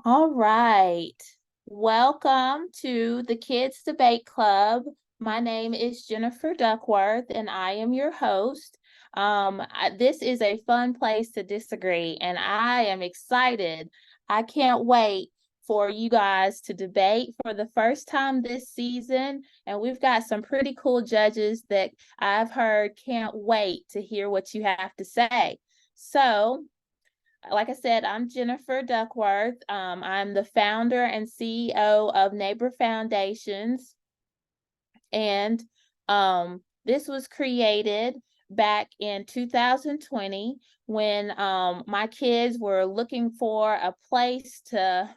All right. Welcome to the Kids Debate Club. My name is Jennifer Duckworth, and I am your host. This is a fun place to disagree, and I am excited. I can't wait for you guys to debate for the first time this season. And we've got some pretty cool judges that I've heard can't wait to hear what you have to say. So, like I said, I'm Jennifer Duckworth. I'm the founder and CEO of Neighbor Foundations. And this was created back in 2020 when my kids were looking for a place to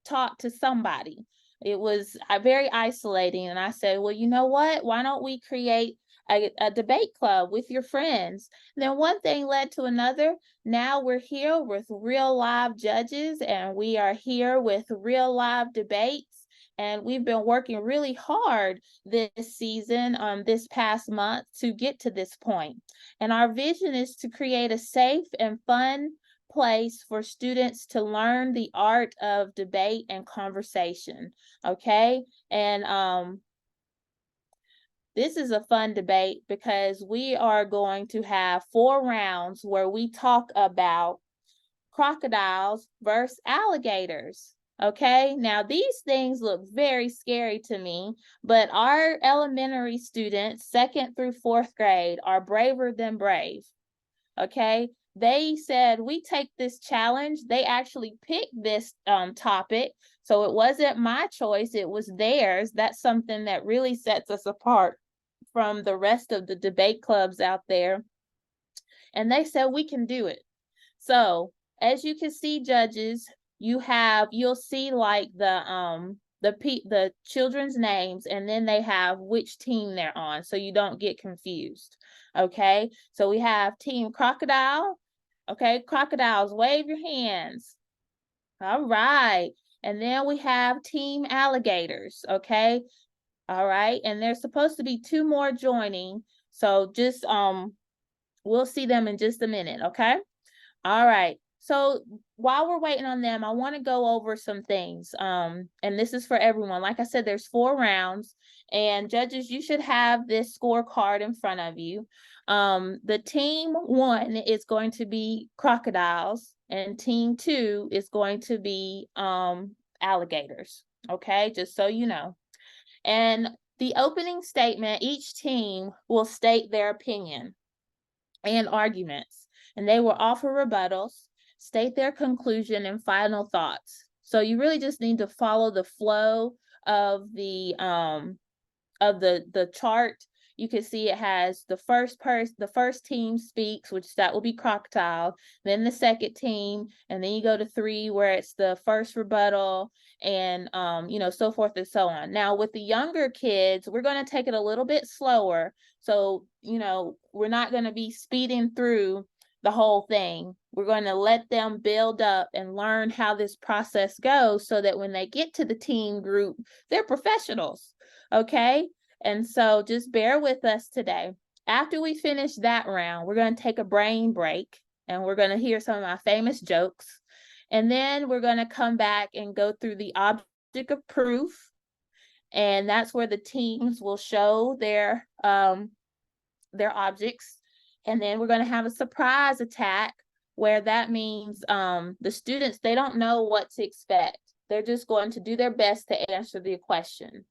talk to somebody. It was very isolating. And I said, well, you know what? Why don't we create a debate club with your friends? And then one thing led to another. Now we're here with real live judges, and we are here with real live debates. And we've been working really hard this season, this past month, to get to this point. And our vision is to create a safe and fun place for students to learn the art of debate and conversation. Okay. And this is a fun debate because we are going to have 4 rounds where we talk about crocodiles versus alligators. Okay, now these things look very scary to me, but our elementary students, 2nd through 4th grade, are braver than brave. Okay, they said we take this challenge. They actually picked this topic, so it wasn't my choice, it was theirs. That's something that really sets us apart from the rest of the debate clubs out there. And they said we can do it. So as you can see, judges, you'll see like the children's names, and then they have which team they're on, so you don't get confused. Okay, so we have Team Crocodile. Okay, crocodiles, wave your hands. All right, and then we have Team Alligators. Okay, all right, and there's supposed to be 2 more joining, so just we'll see them in just a minute. Okay. All right. So while we're waiting on them, I want to go over some things. And this is for everyone. Like I said, there's 4 rounds, and judges, you should have this scorecard in front of you. The team 1 is going to be crocodiles, and team 2 is going to be alligators. Okay, just so you know. And the opening statement, each team will state their opinion and arguments, and they will offer rebuttals, state their conclusion, and final thoughts. So you really just need to follow the flow of the chart. You can see it has the first team speaks, which that will be crocodile, then the second team, and then you go to 3 where it's the first rebuttal, and so forth and so on. Now with the younger kids, we're going to take it a little bit slower. So we're not going to be speeding through the whole thing. We're going to let them build up and learn how this process goes, so that when they get to the team group, they're professionals. Okay. And so just bear with us today. After we finish that round, we're going to take a brain break, and we're going to hear some of my famous jokes. And then we're going to come back and go through the object of proof. And that's where the teams will show their objects. And then we're going to have a surprise attack, where that means the students, they don't know what to expect. They're just going to do their best to answer the question.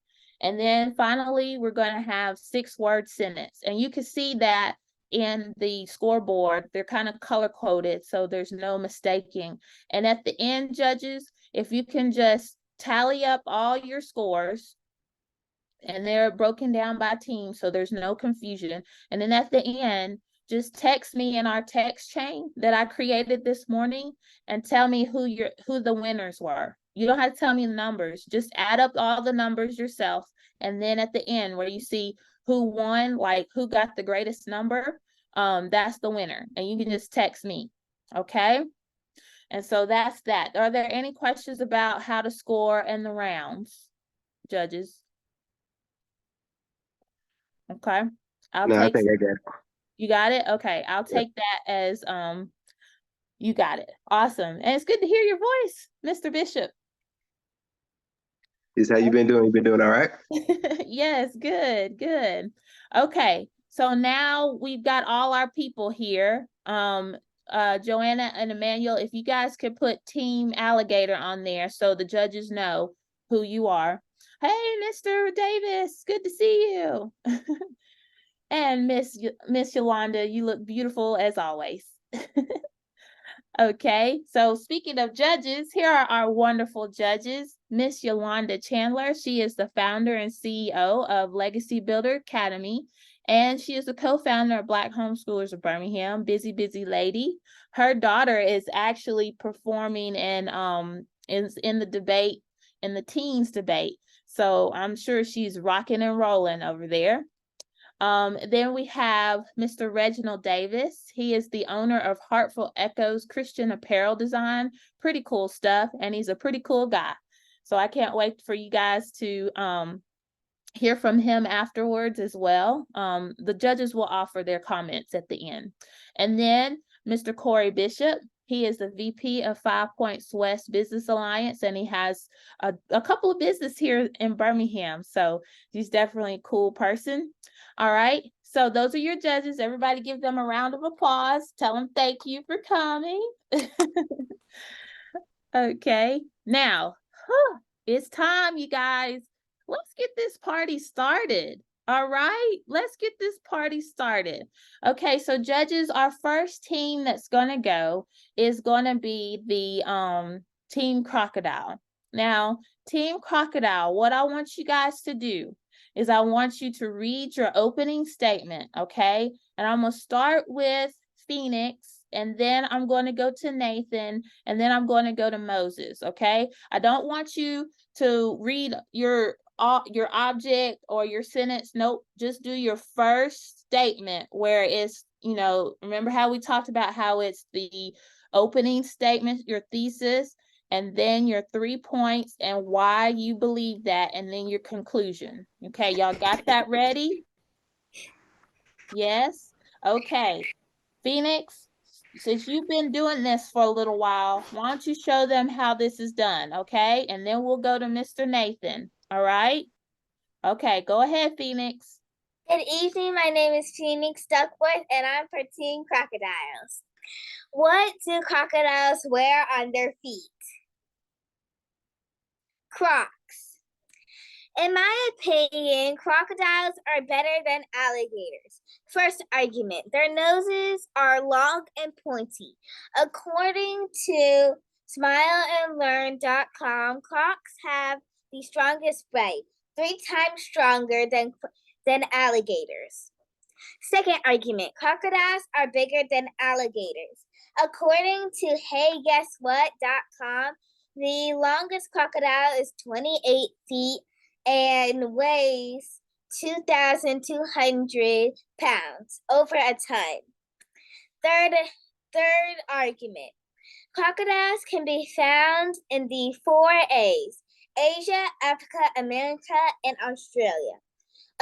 And then finally, we're going to have 6-word sentence. And you can see that in the scoreboard. They're kind of color coded, so there's no mistaking. And at the end, judges, if you can just tally up all your scores, and they're broken down by team, so there's no confusion. And then at the end, just text me in our text chain that I created this morning and tell me who the winners were. You don't have to tell me the numbers. Just add up all the numbers yourself. And then at the end, where you see who won, like who got the greatest number, that's the winner. And you can just text me. Okay. And so that's that. Are there any questions about how to score in the rounds, judges? Okay. I'll No, I take think I did. You got it? Okay. I'll Yeah. take that as you got it. Awesome. And it's good to hear your voice, Mr. Bishop. Is how you been doing? You been doing all right? Yes, good, good. Okay, so now we've got all our people here. Joanna and Emmanuel, if you guys could put Team Alligator on there so the judges know who you are. Hey, Mr. Davis, good to see you. And Miss Yolanda, you look beautiful as always. Okay, so speaking of judges, here are our wonderful judges. Miss Yolanda Chandler, she is the founder and CEO of Legacy Builder Academy, and she is the co-founder of Black Homeschoolers of Birmingham. Busy, busy lady. Her daughter is actually performing in the debate, in the teens debate. So I'm sure she's rocking and rolling over there. Then we have Mr. Reginald Davis. He is the owner of Heartful Echoes Christian Apparel Design. Pretty cool stuff, and he's a pretty cool guy. So I can't wait for you guys to hear from him afterwards as well. The judges will offer their comments at the end. And then Mr. Corey Bishop. He is the VP of 5 Points West Business Alliance, and he has a couple of business here in Birmingham. So he's definitely a cool person. All right. So those are your judges. Everybody give them a round of applause. Tell them thank you for coming. Okay. Now, it's time, you guys. Let's get this party started. All right, let's get this party started. Okay, so judges, our first team that's gonna go is gonna be the Team Crocodile. Now, Team Crocodile, what I want you guys to do is I want you to read your opening statement, okay? And I'm gonna start with Phoenix, and then I'm going to go to Nathan, and then I'm going to go to Moses, okay? I don't want you to read your object or your sentence. Nope, just do your first statement where it's, remember how we talked about how it's the opening statement, your thesis, and then your 3 points and why you believe that, and then your conclusion. Okay, y'all got that ready? Yes? Okay. Phoenix, since you've been doing this for a little while, why don't you show them how this is done, okay? And then we'll go to Mr. Nathan, all right? Okay, go ahead, Phoenix. Good evening, my name is Phoenix Duckworth, and I'm for Team Crocodiles. What do crocodiles wear on their feet? Crocs. In my opinion, crocodiles are better than alligators. First argument, their noses are long and pointy. According to smileandlearn.com, crocs have the strongest bite, 3 times stronger than alligators. Second argument, crocodiles are bigger than alligators. According to HeyGuessWhat.com, the longest crocodile is 28 feet and weighs 2,200 pounds, over a ton. Third argument, crocodiles can be found in the 4 A's, Asia, Africa, America, and Australia.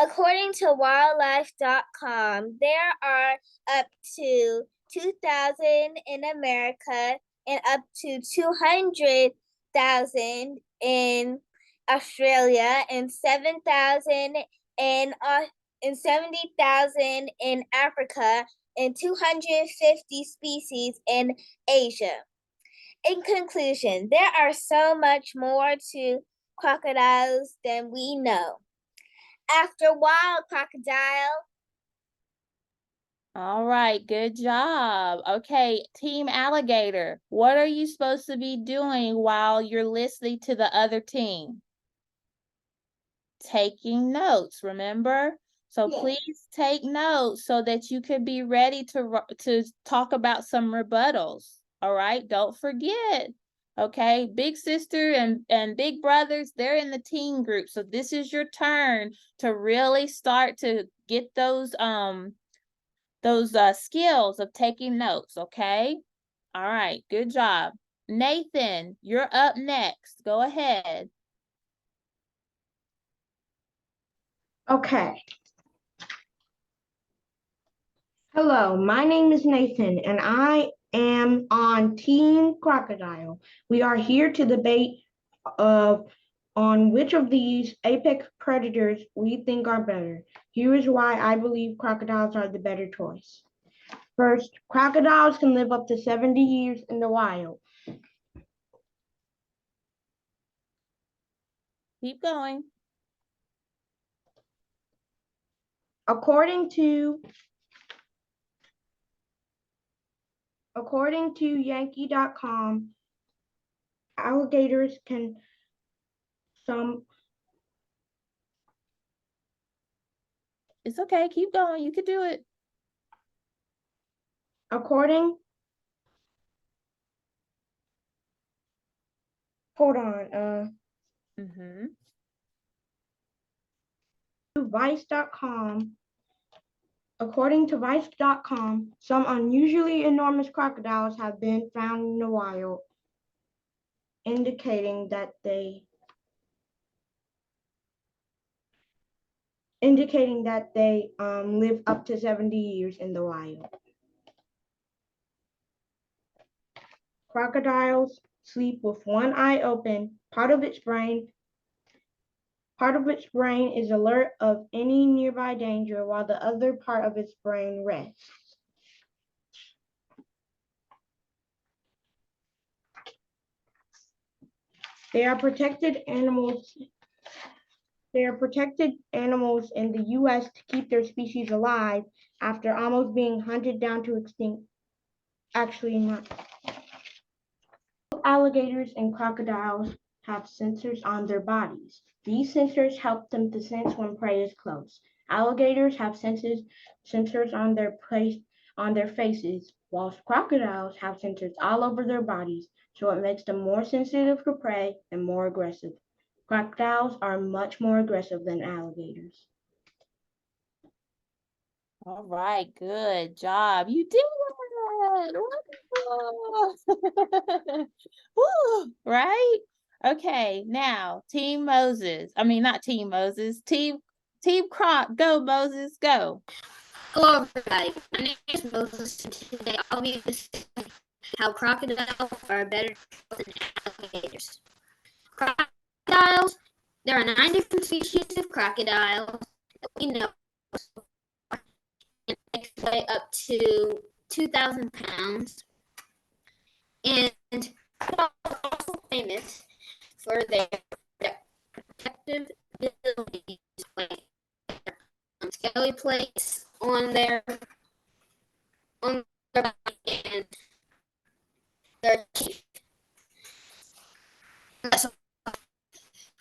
According to wildlife.com, there are up to 2,000 in America and up to 200,000 in Australia and 7,000 and 70,000 in Africa and 250 species in Asia. In conclusion, there are so much more to crocodiles than we know. After wild crocodile. All right, good job. Okay, Team Alligator, what are you supposed to be doing while you're listening to the other team? Taking notes, remember? So yes. Please take notes so that you can be ready to talk about some rebuttals. All right, don't forget. Okay, big sister and big brothers, they're in the teen group. So this is your turn to really start to get those skills of taking notes, okay? All right, good job. Nathan, you're up next. Go ahead. Okay. Hello, my name is Nathan, and I am on Team Crocodile. We are here to debate on which of these apex predators we think are better. Here is why I believe crocodiles are the better choice. First, crocodiles can live up to 70 years in the wild. Keep going. According to Yankee.com, alligators can some It's okay. Keep going. You can do it. according hold on, Mm-hmm. Vice.com. According to Vice.com, some unusually enormous crocodiles have been found in the wild, indicating that they live up to 70 years in the wild. Crocodiles sleep with one eye open. Part of its brain is alert of any nearby danger, while the other part of its brain rests. They are protected animals in the U.S. to keep their species alive after almost being hunted down to extinct. Actually, not. Alligators and crocodiles have sensors on their bodies. These sensors help them to sense when prey is close. Alligators have sensors on their faces, whilst crocodiles have sensors all over their bodies, so it makes them more sensitive to prey and more aggressive. Crocodiles are much more aggressive than alligators. All right. Good job. You did it. Wonderful. Woo, right? Okay. Now, Team Moses. I mean, not Team Moses. Team Croc. Go, Moses. Go. Hello, everybody. My name is Moses, and today I'll be discussing how crocodiles are better than alligators. Crocodiles, there are 9 different species of crocodiles that we know, and they can weigh up to 2,000 pounds. And crocodiles are also famous for their protective abilities, like scaly plates on their body and their teeth.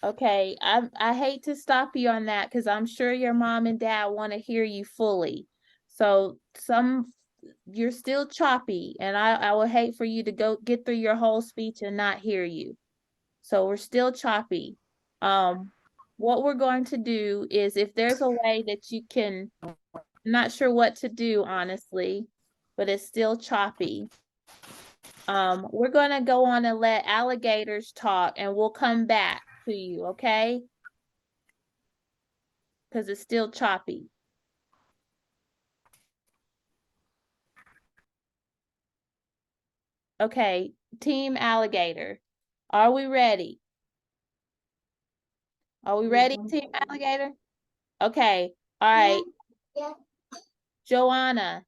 Okay, I hate to stop you on that because I'm sure your mom and dad want to hear you fully. So you're still choppy, and I would hate for you to go get through your whole speech and not hear you. So we're still choppy. What we're going to do is if there's a way that you can, I'm not sure what to do, honestly, but it's still choppy. We're gonna go on and let alligators talk and we'll come back to you, okay? Because it's still choppy. Okay, Team Alligator, are we ready? Are we ready, Team Alligator? Okay, all right. Yeah. Joanna,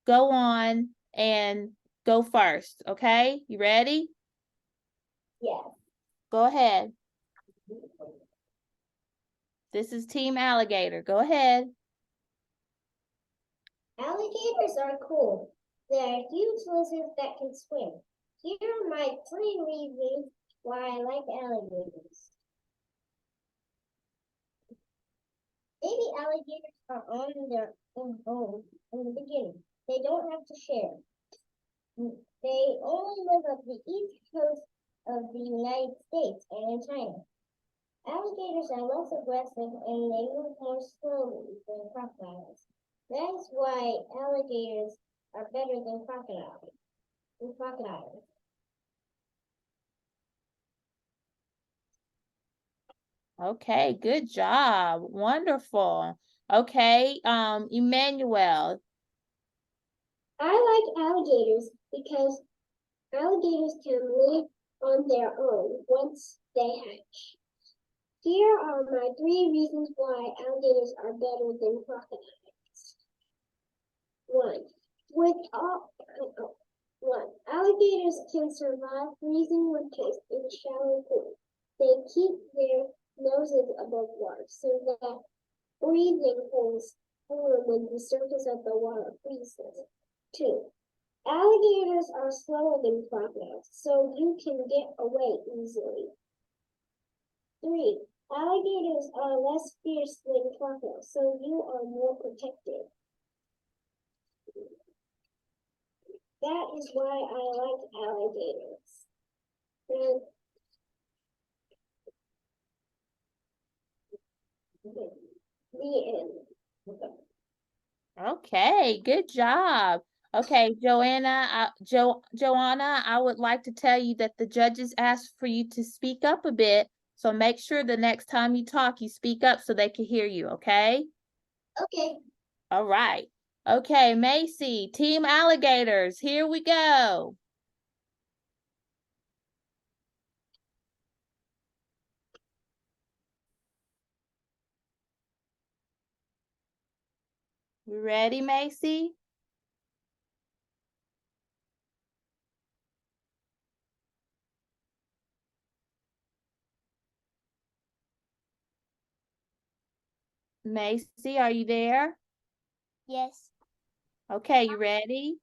go on and go first, okay? You ready? Yeah. Go ahead. This is Team Alligator. Go ahead. Alligators are cool. They are huge lizards that can swim. Here are my 3 reasons why I like alligators. Baby alligators are on their own home in the beginning. They don't have to share. They only live up the east coast of the United States and in China. Alligators are less aggressive and they move more slowly than crocodiles. That is why alligators are better than crocodiles. Okay, good job. Wonderful. Okay, Emmanuel. I like alligators because alligators can live on their own once they hatch. Here are my 3 reasons why alligators are better than crocodiles. 1. Alligators can survive freezing winters in shallow pools. They keep their noses above water so that breathing holes form when the surface of the water freezes. 2. Alligators are slower than crocodiles, so you can get away easily. 3. Alligators are less fierce than crocodiles, so you are more protected. That is why I like alligators. And the end. Okay, good job. Okay, Joanna, I would like to tell you that the judges asked for you to speak up a bit. So make sure the next time you talk, you speak up so they can hear you, okay? Okay. All right. Okay, Macy, Team Alligators, here we go. You ready, Macy? Macy, are you there? Yes. Okay, you ready?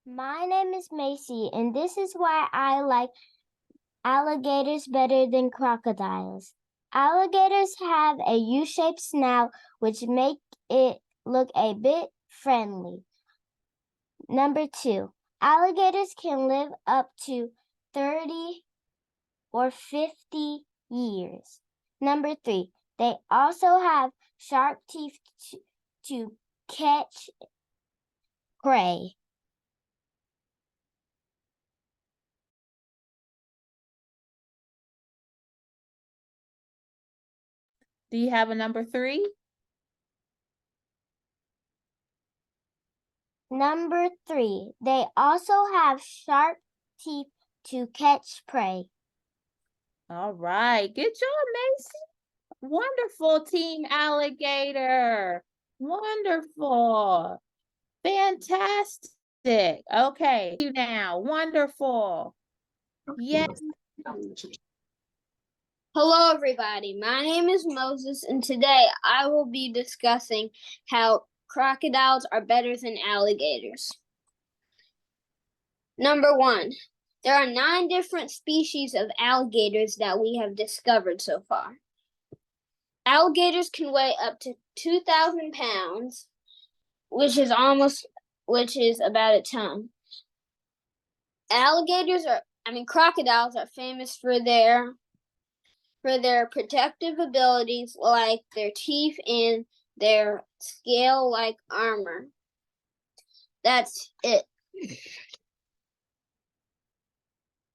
My name is Macy, and this is why I like alligators better than crocodiles. Alligators have a U-shaped snout, which make it look a bit friendly. Number 2, alligators can live up to 30 or 50 years. Number 3, they also have sharp teeth to catch prey. Do you have a number 3? Number 3, they also have sharp teeth to catch prey. All right, good job, Macy. Wonderful, Team Alligator. Wonderful. Fantastic. Okay, you now. Wonderful. Yes. Hello, everybody. My name is Moses, and today I will be discussing how crocodiles are better than alligators. Number 1, there are 9 different species of alligators that we have discovered so far. Alligators can weigh up to 2,000 pounds, which is about a ton. Crocodiles are famous for their protective abilities, like their teeth and their scale-like armor. That's it.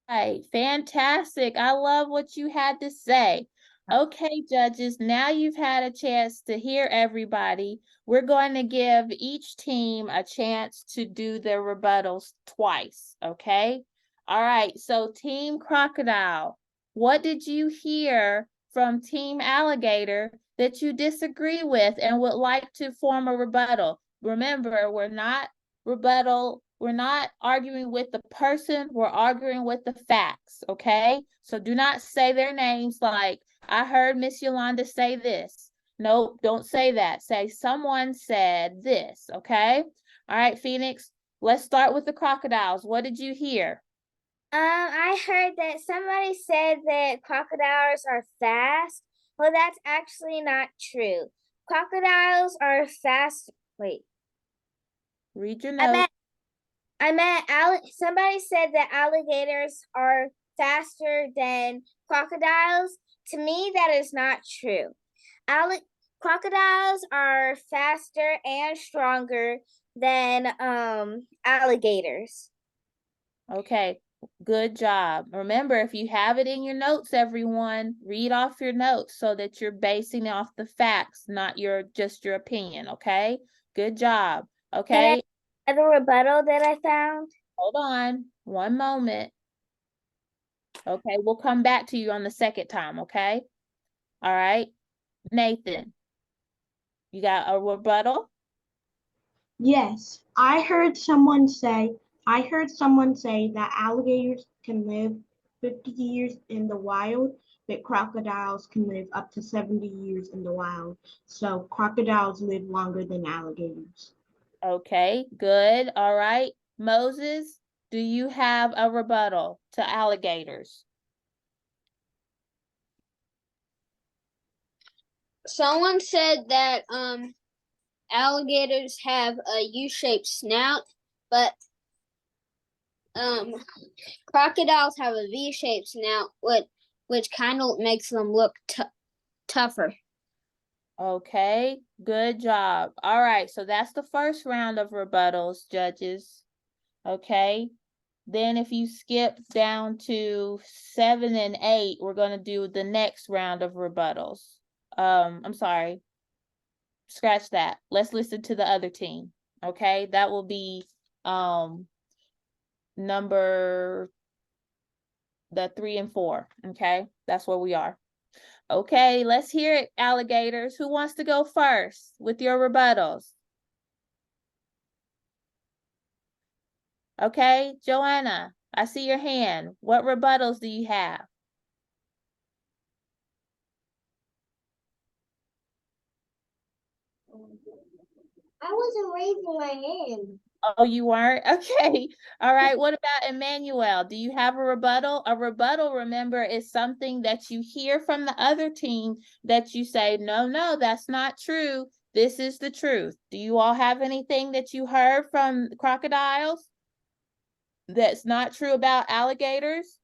Right, fantastic. I love what you had to say. Okay, judges, now you've had a chance to hear everybody. We're going to give each team a chance to do their rebuttals twice, okay? All right, so Team Crocodile, what did you hear from Team Alligator that you disagree with and would like to form a rebuttal? Remember, we're not arguing with the person, we're arguing with the facts, okay? So do not say their names like, I heard Miss Yolanda say this. Nope, don't say that. Say someone said this, okay? All right, Phoenix, let's start with the crocodiles. What did you hear? I heard that somebody said that crocodiles are fast. Well, that's actually not true. Crocodiles are fast. Wait. Read your notes. Somebody said that alligators are faster than crocodiles. To me, that is not true. Crocodiles are faster and stronger than alligators. Okay, good job. Remember, if you have it in your notes, everyone, read off your notes so that you're basing off the facts, not just your opinion, okay? Good job, okay? Can I have a rebuttal that I found? Hold on, one moment. Okay, we'll come back to you on the second time, okay? All right. Nathan, you got a rebuttal? Yes, I heard someone say that alligators can live 50 years in the wild, but crocodiles can live up to 70 years in the wild. So crocodiles live longer than alligators. Okay, good. All right. Moses, do you have a rebuttal to alligators? Someone said that alligators have a U-shaped snout, but crocodiles have a V-shaped snout, which kind of makes them look tougher. Okay, good job. All right, so that's the first round of rebuttals, judges. Okay, then if you skip down to 7 and 8, we're going to do the next round of rebuttals. I'm sorry. Scratch that. Let's listen to the other team. Okay, that will be number the 3 and 4. Okay, that's where we are. Okay, let's hear it, alligators. Who wants to go first with your rebuttals? Okay, Joanna, I see your hand. What rebuttals do you have? I wasn't raising my hand. Oh, you weren't? Okay. All right. What about Emmanuel? Do you have a rebuttal? A rebuttal, remember, is something that you hear from the other team that you say, no, that's not true. This is the truth. Do you all have anything that you heard from crocodiles that's not true about alligators?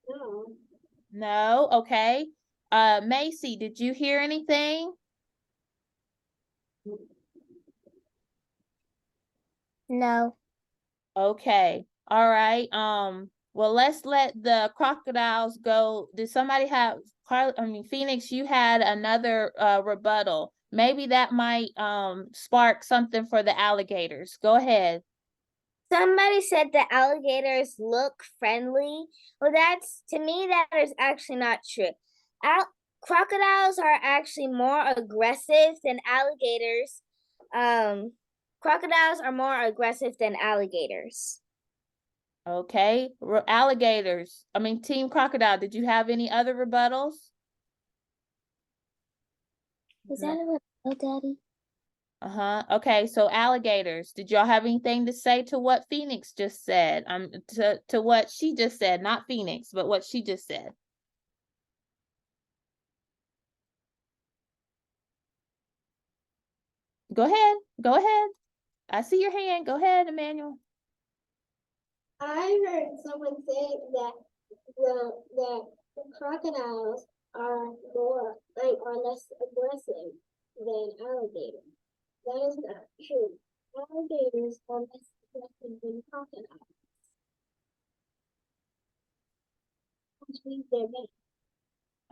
No. No? Okay. Macy, did you hear anything? No. Okay. All right. Well, let's let the crocodiles go. Did somebody have Phoenix, you had another rebuttal. Maybe that might spark something for the alligators. Go ahead. Somebody said the alligators look friendly. Well, to me, that is actually not true. Crocodiles are actually more aggressive than alligators. Crocodiles are more aggressive than alligators. Okay. Alligators. Team Crocodile, did you have any other rebuttals? Is that a rebuttal, Daddy? Okay, so alligators, did y'all have anything to say to what Phoenix just said? To what she just said, not Phoenix, but what she just said. Go ahead. Go ahead. I see your hand. Go ahead, Emmanuel. I heard someone say that the crocodiles are less aggressive than alligators. That is not true. Alligators are less aggressive than crocodiles, which means they're big.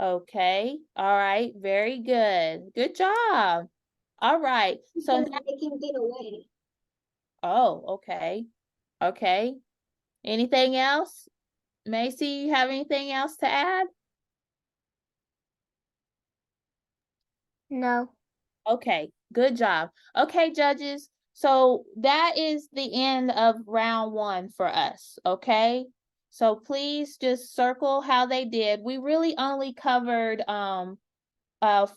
Okay. All right. Very good. Good job. All right. So Because they can get away. oh, okay. Okay. Anything else? Macy, you have anything else to add? No. Okay, good job. Okay, judges. So that is the end of round 1 for us, okay? So please just circle how they did. We really only covered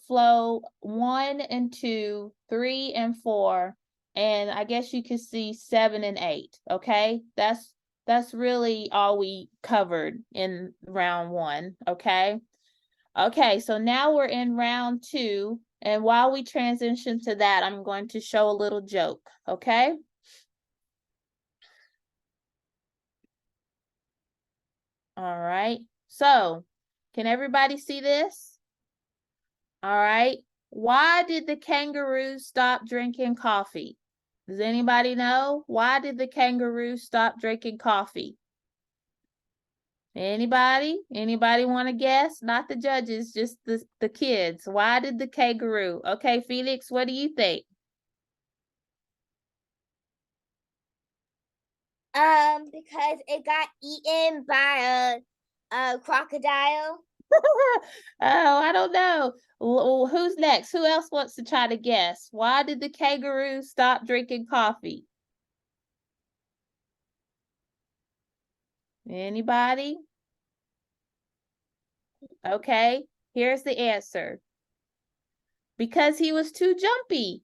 flow 1 and 2, 3 and 4, and I guess you could see 7 and 8, okay? That's really all we covered in round 1, okay? Okay, so now we're in round 2, and while we transition to that, I'm going to show a little joke, okay? All right, so can everybody see this? All right, why did the kangaroo stop drinking coffee? Does anybody know? Why did the kangaroo stop drinking coffee? Anybody? Anybody want to guess? Not the judges, just the kids. Why did the kangaroo? Okay, Felix, what do you think? Because it got eaten by a crocodile. Oh, I don't know. Who's next? Who else wants to try to guess? Why did the kangaroo stop drinking coffee? Anybody? Okay, here's the answer. Because he was too jumpy.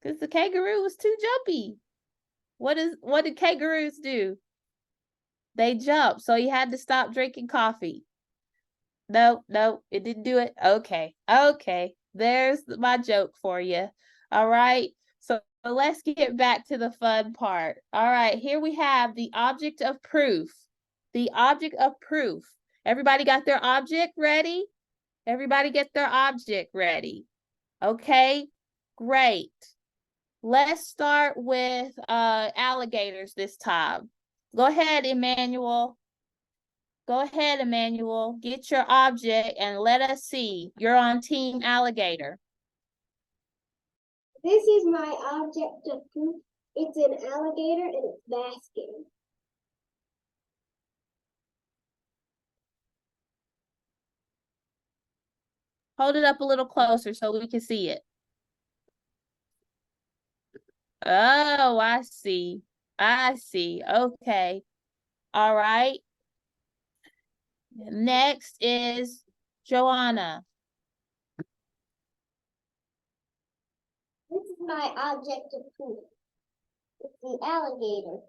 Because the kangaroo was too jumpy. What did kangaroos do? They jump, so he had to stop drinking coffee. No, it didn't do it. Okay. There's my joke for you. All right. So let's get back to the fun part. All right, here we have the object of proof. The object of proof. Everybody got their object ready? Everybody get their object ready. Okay, great. Let's start with alligators this time. Go ahead, Emmanuel. Go ahead, Emmanuel. Get your object and let us see. You're on Team Alligator. This is my object of proof. It's an alligator and it's basking. Hold it up a little closer so we can see it. Oh, I see. I see. Okay. All right. Next is Joanna. This is my object of proof. It's the alligator.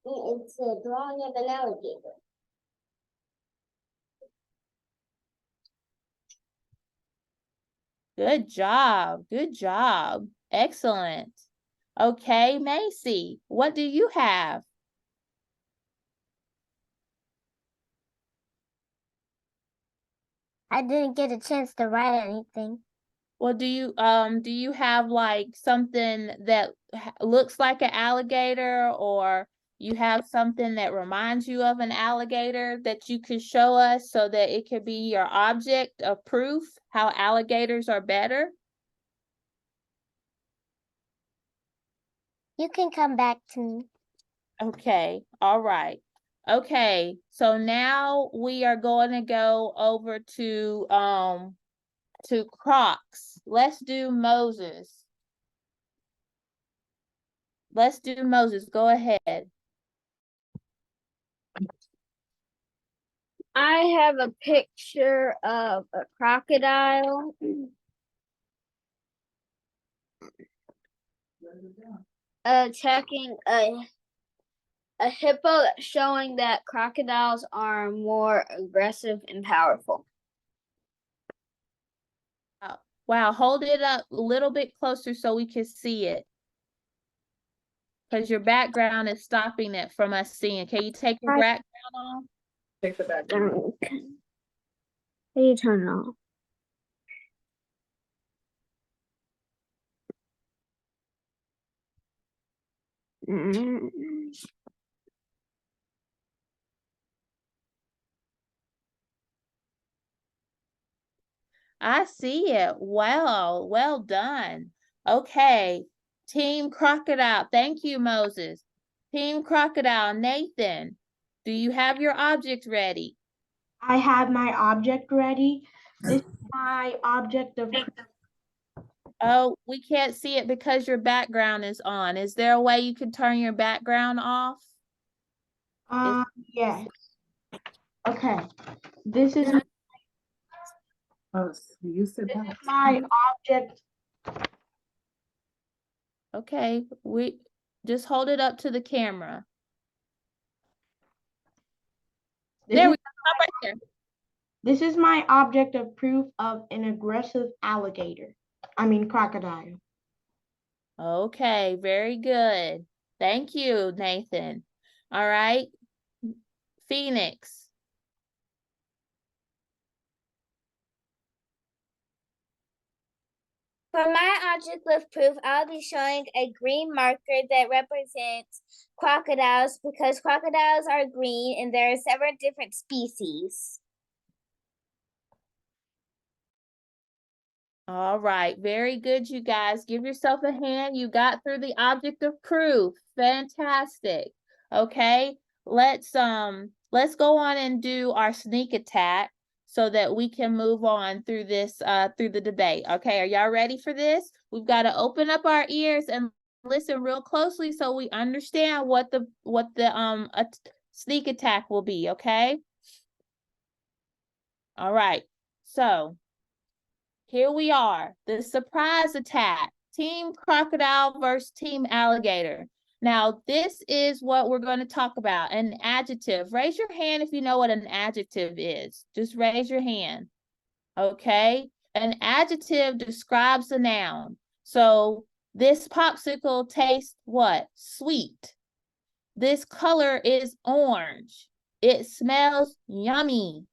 It's a drawing of an alligator. Good job. Good job. Excellent. Okay, Macy, what do you have? I didn't get a chance to write anything. Well, do you have like something that looks like an alligator, or you have something that reminds you of an alligator that you could show us so that it could be your object of proof how alligators are better? You can come back to me. Okay, all right. Okay, so now we are going to go over to Crocs. Let's do Moses. Let's do Moses. Go ahead. I have a picture of a crocodile. Attacking a hippo, showing that crocodiles are more aggressive and powerful. Wow, hold it up a little bit closer so we can see it. Because your background is stopping it from us seeing. Can you take your background off? Take the background. Okay. How do you turn it off? I see it. Wow, well done. Okay, Team Crocodile. Thank you, Moses. Team Crocodile, Nathan, do you have your object ready? I have my object ready. This is my object of proof. Oh, we can't see it because your background is on. Is there a way you can turn your background off? Yes. Okay. This is Oh, you said that. my object. Okay, we just hold it up to the camera. This There is, we go. Stop right there. this is my object of proof of an aggressive alligator. I mean crocodile. Okay, very good. Thank you, Nathan. All right, Phoenix. For my object of proof, I'll be showing a green marker that represents crocodiles because crocodiles are green and there are several different species. All right, very good, you guys. Give yourself a hand. You got through the object of proof. Fantastic. Okay, let's go on and do our sneak attack so that we can move on through this through the debate. Okay, are y'all ready for this? We've got to open up our ears and listen real closely so we understand what the sneak attack will be, okay? All right. So, here we are, the surprise attack, Team Crocodile versus Team Alligator. Now, this is what we're going to talk about, an adjective. Raise your hand if you know what an adjective is. Just raise your hand, okay? An adjective describes a noun. So, this popsicle tastes what? Sweet. This color is orange. It smells yummy.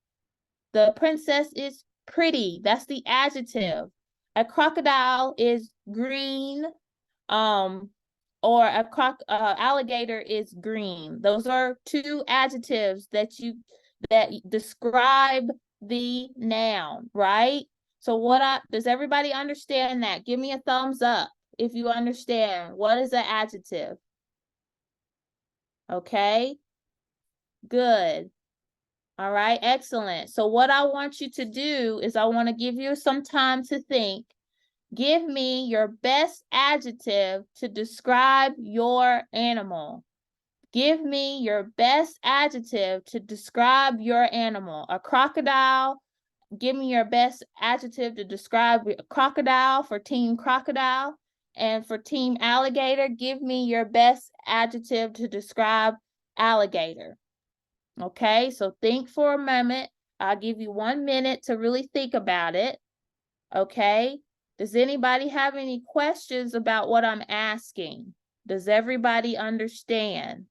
The princess is pretty. That's the adjective. A crocodile is green. Or alligator is green. Those are two adjectives that describe the noun, right? So does everybody understand that? Give me a thumbs up if you understand. What is an adjective? Okay, good. All right, excellent. So what I want you to do is I want to give you some time to think. Give me your best adjective to describe your animal. Give me your best adjective to describe your animal. A crocodile, give me your best adjective to describe a crocodile for Team Crocodile. And for Team Alligator, give me your best adjective to describe alligator. Okay, so think for a moment. I'll give you 1 minute to really think about it. Okay, does anybody have any questions about what I'm asking? Does everybody understand?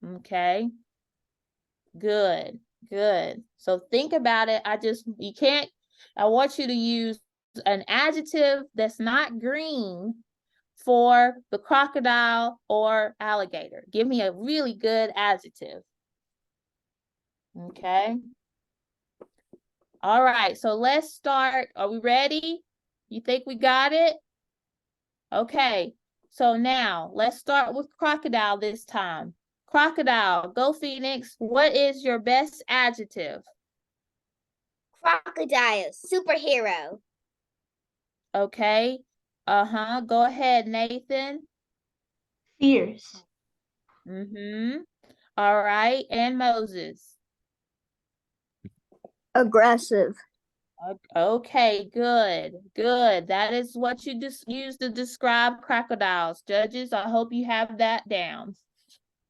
Okay, good, good. So think about it. I want you to use an adjective that's not green for the crocodile or alligator. Give me a really good adjective. Okay. All right, so let's start. Are we ready? You think we got it? Okay, so now let's start with crocodile this time. Crocodile, go Phoenix. What is your best adjective? Crocodile, superhero. Okay. Go ahead, Nathan. Fierce. All right, and Moses. Aggressive. Okay, good, good. That is what you just use to describe crocodiles. Judges, I hope you have that down.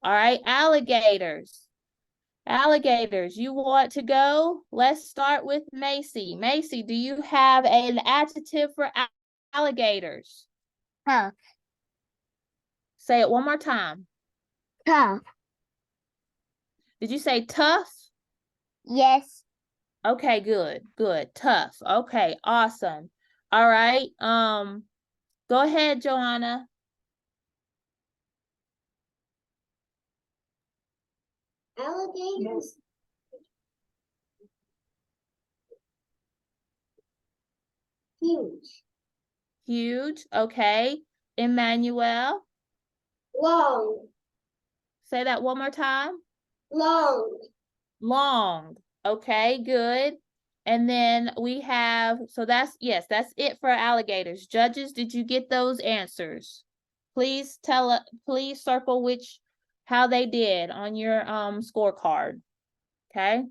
All right, alligators. Alligators, you want to go? Let's start with Macy. Macy, do you have an adjective for alligators? Tough. Say it one more time. Tough. Did you say tough? Yes. Okay, good, good. Tough. Okay, awesome. All right. Go ahead, Joanna. Alligators. Huge. Huge. Okay. Emmanuel. Long. Say that one more time. Long. Long. Okay, good. And then we have, so that's it for alligators. Judges, did you get those answers? Please please circle how they did on your scorecard. Okay.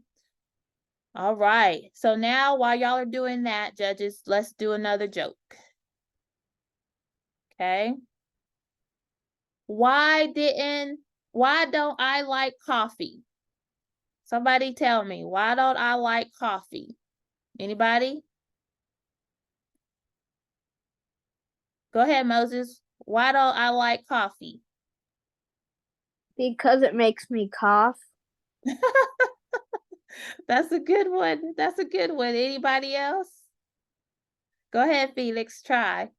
All right. So now while y'all are doing that, judges, let's do another joke. Okay. Why don't I like coffee? Somebody tell me, why don't I like coffee? Anybody? Go ahead, Moses. Why don't I like coffee? Because it makes me cough. That's a good one. That's a good one. Anybody else? Go ahead, Felix, try.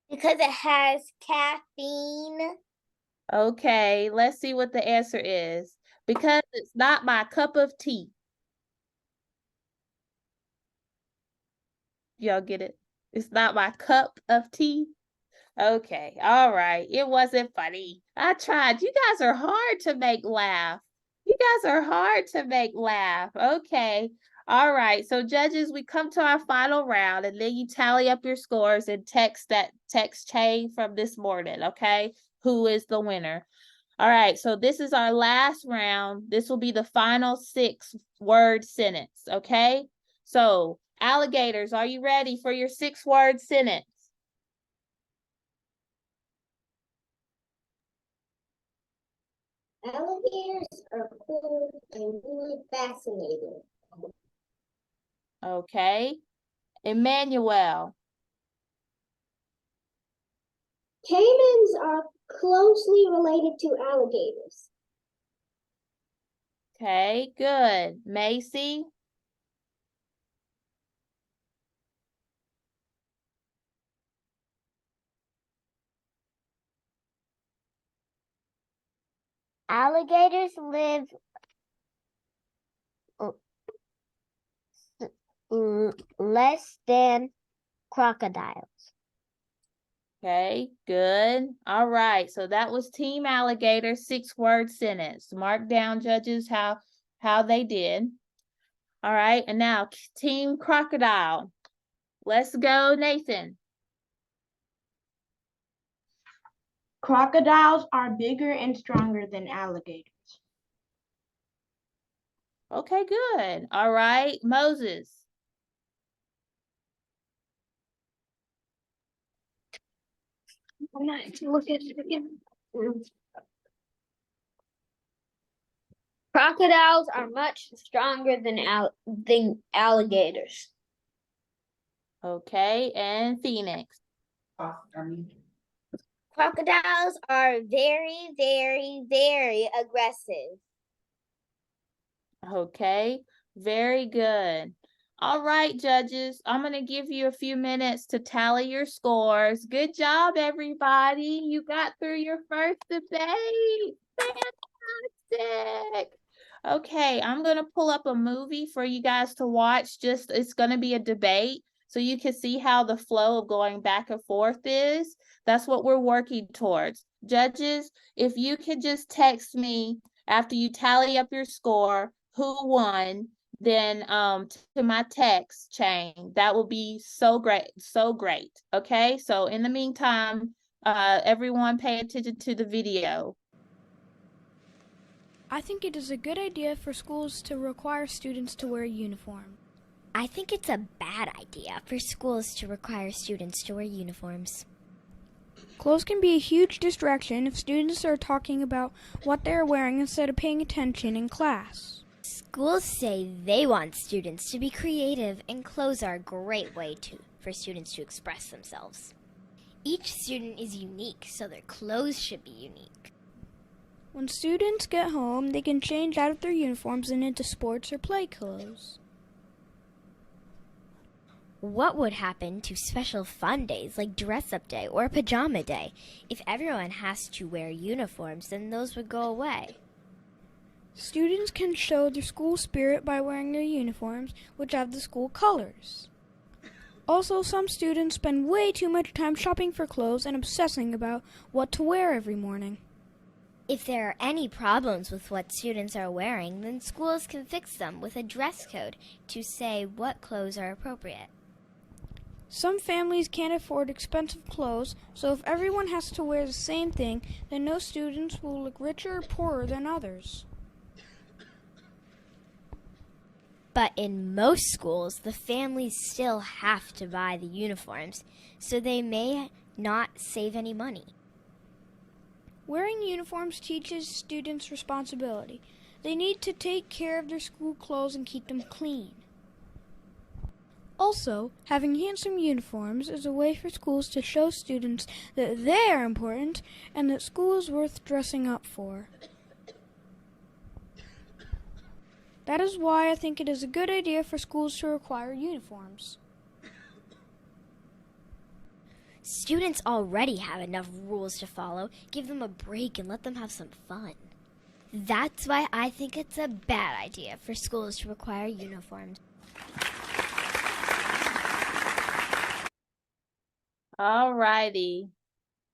Because it has caffeine. Okay, let's see what the answer is. because it's not my cup of tea. Y'all get it? It's not my cup of tea. Okay, all right. It wasn't funny. I tried. You guys are hard to make laugh. You guys are hard to make laugh. Okay. All right. So judges, we come to our final round and then you tally up your scores and text that text chain from this morning, okay? Who is the winner? All right. So this is our last round. This will be the final 6-word sentence, okay? So, alligators, are you ready for your 6-word sentence? Alligators are cool and really fascinating. Okay. Emmanuel. Caimans are closely related to alligators. Okay, good. Macy. Alligators live less than crocodiles. Okay, good. All right. So that was Team Alligator 6-word sentence. Mark down, judges, how they did. All right. And now Team Crocodile. Let's go, Nathan. Crocodiles are bigger and stronger than alligators. Okay, good. All right, Moses. I'm gonna have to look at it again. Crocodiles are much stronger than alligators. Okay, and Phoenix. Crocodiles are very, very, very aggressive. Okay, very good. All right, judges, I'm going to give you a few minutes to tally your scores. Good job, everybody. You got through your first debate. Fantastic. Okay, I'm going to pull up a movie for you guys to watch. It's going to be a debate so you can see how the flow of going back and forth is. That's what we're working towards. Judges, if you could just text me after you tally up your score, who won, then to my text chain. That will be so great, so great. Okay, so in the meantime, everyone pay attention to the video. I think it is a good idea for schools to require students to wear a uniform. I think it's a bad idea for schools to require students to wear uniforms. Clothes can be a huge distraction if students are talking about what they are wearing instead of paying attention in class. Schools say they want students to be creative, and clothes are a great way for students to express themselves. Each student is unique, so their clothes should be unique. When students get home, they can change out of their uniforms and into sports or play clothes. What would happen to special fun days like dress-up day or pajama day? If everyone has to wear uniforms, then those would go away. Students can show their school spirit by wearing their uniforms, which have the school colors. Also, some students spend way too much time shopping for clothes and obsessing about what to wear every morning. If there are any problems with what students are wearing, then schools can fix them with a dress code to say what clothes are appropriate. Some families can't afford expensive clothes, so if everyone has to wear the same thing, then no students will look richer or poorer than others. But in most schools, the families still have to buy the uniforms, so they may not save any money. Wearing uniforms teaches students responsibility. They need to take care of their school clothes and keep them clean. Also, having handsome uniforms is a way for schools to show students that they are important and that school is worth dressing up for. That is why I think it is a good idea for schools to require uniforms. Students already have enough rules to follow. Give them a break and let them have some fun. That's why I think it's a bad idea for schools to require uniforms. All righty.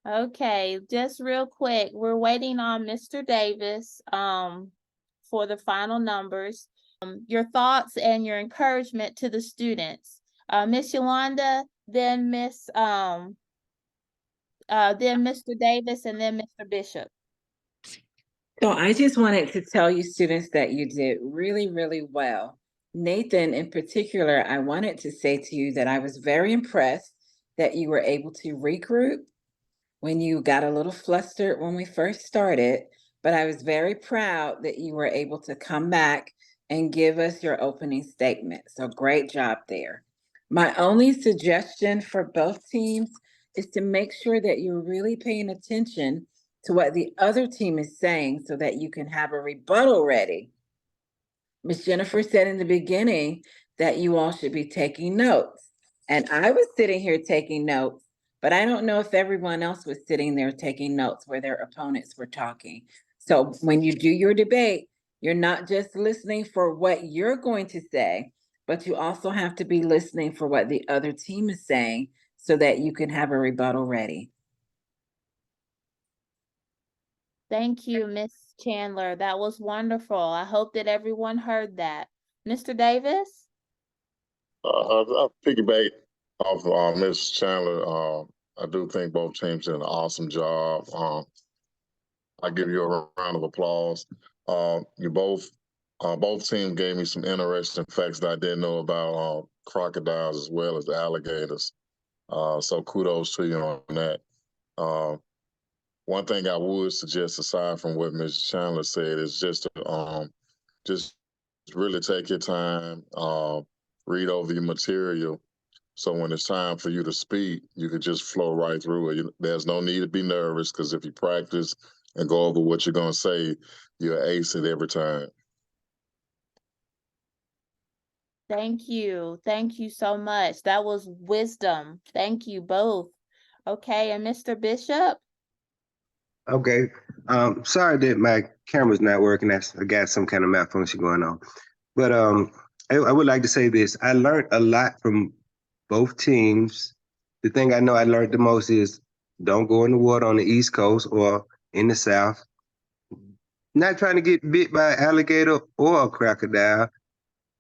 Okay, just real quick, we're waiting on Mr. Davis for the final numbers. Your thoughts and your encouragement to the students. Miss Yolanda, then Mr. Davis, and then Mr. Bishop. So I just wanted to tell you students that you did really, really well. Nathan, in particular, I wanted to say to you that I was very impressed that you were able to regroup when you got a little flustered when we first started, but I was very proud that you were able to come back and give us your opening statement. So great job there. My only suggestion for both teams is to make sure that you're really paying attention to what the other team is saying so that you can have a rebuttal ready. Miss Jennifer said in the beginning that you all should be taking notes. And I was sitting here taking notes, but I don't know if everyone else was sitting there taking notes where their opponents were talking. So when you do your debate, you're not just listening for what you're going to say, but you also have to be listening for what the other team is saying so that you can have a rebuttal ready. Thank you, Miss Chandler. That was wonderful. I hope that everyone heard that. Mr. Davis? I'll piggyback off Ms. Chandler. I do think both teams did an awesome job. I give you a round of applause. You both teams gave me some interesting facts that I didn't know about crocodiles as well as alligators. So kudos to you on that. One thing I would suggest, aside from what Ms. Chandler said, is just to just really take your time, read over your material. So when it's time for you to speak, you could just flow right through it. There's no need to be nervous because if you practice and go over what you're going to say, you'll ace it every time. Thank you. Thank you so much. That was wisdom. Thank you both. Okay, and Mr. Bishop? Okay. Sorry that my camera's not working. I got some kind of malfunction going on. But I would like to say this. I learned a lot from both teams. The thing I know I learned the most is don't go in the water on the East Coast or in the South. Not trying to get bit by an alligator or a crocodile.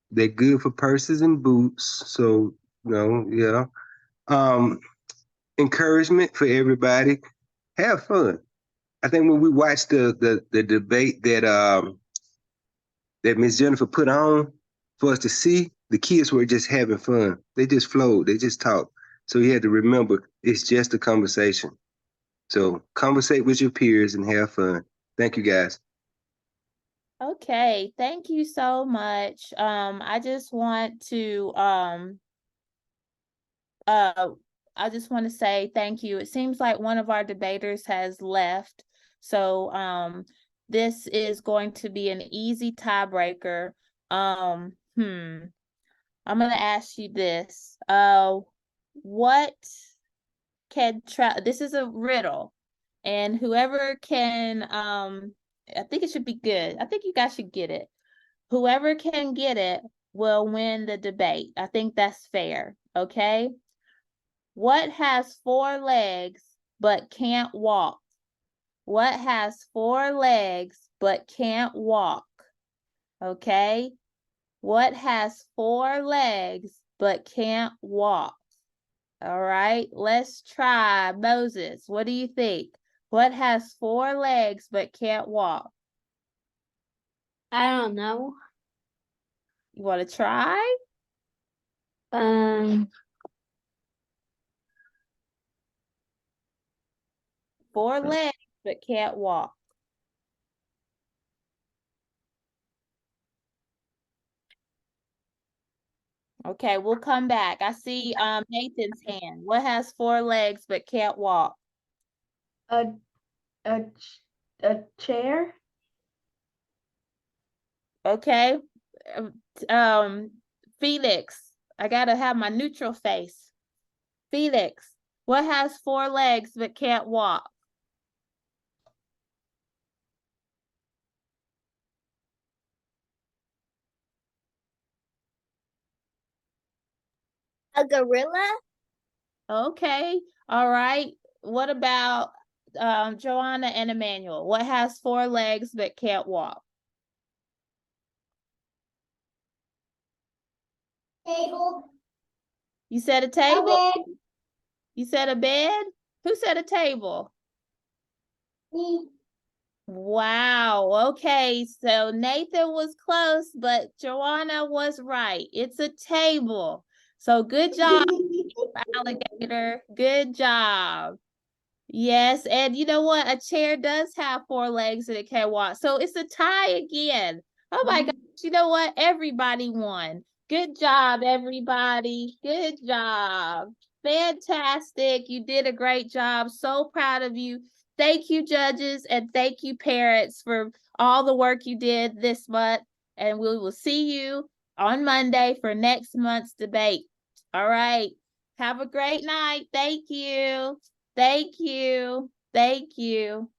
They're good for purses and boots. So, yeah. Encouragement for everybody. Have fun. I think when we watched the debate that Miss Jennifer put on for us to see, the kids were just having fun. They just flowed. They just talked. So you had to remember, it's just a conversation. So conversate with your peers and have fun. Thank you, guys. Okay, thank you so much. I just want to say thank you. It seems like one of our debaters has left. So this is going to be an easy tiebreaker. I'm gonna ask you this. What can this is a riddle, and whoever can I think it should be good. I think you guys should get it. Whoever can get it will win the debate. I think that's fair. Okay. What has 4 legs but can't walk? What has 4 legs but can't walk? Okay. What has 4 legs but can't walk? All right, let's try. Moses, what do you think? What has 4 legs but can't walk? I don't know. You want to try? 4 legs but can't walk. Okay, we'll come back. I see Nathan's hand. What has 4 legs but can't walk? A chair. Okay. Felix, I gotta have my neutral face. Felix, what has 4 legs but can't walk? A gorilla? Okay. All right. What about Joanna and Emmanuel? What has 4 legs but can't walk? Table. You said a A table? bed. You said a bed? Who said a table? Me. Wow. Okay. So Nathan was close, but Joanna was right. It's a table. So good job, alligator. Good job. Yes. And you know what? A chair does have 4 legs and it can walk. So it's a tie again. Oh my gosh. You know what? Everybody won. Good job, everybody. Good job. Fantastic. You did a great job. So proud of you. Thank you, judges, and thank you, parents, for all the work you did this month. And we will see you on Monday for next month's debate. All right. Have a great night. Thank you. Thank you. Thank you.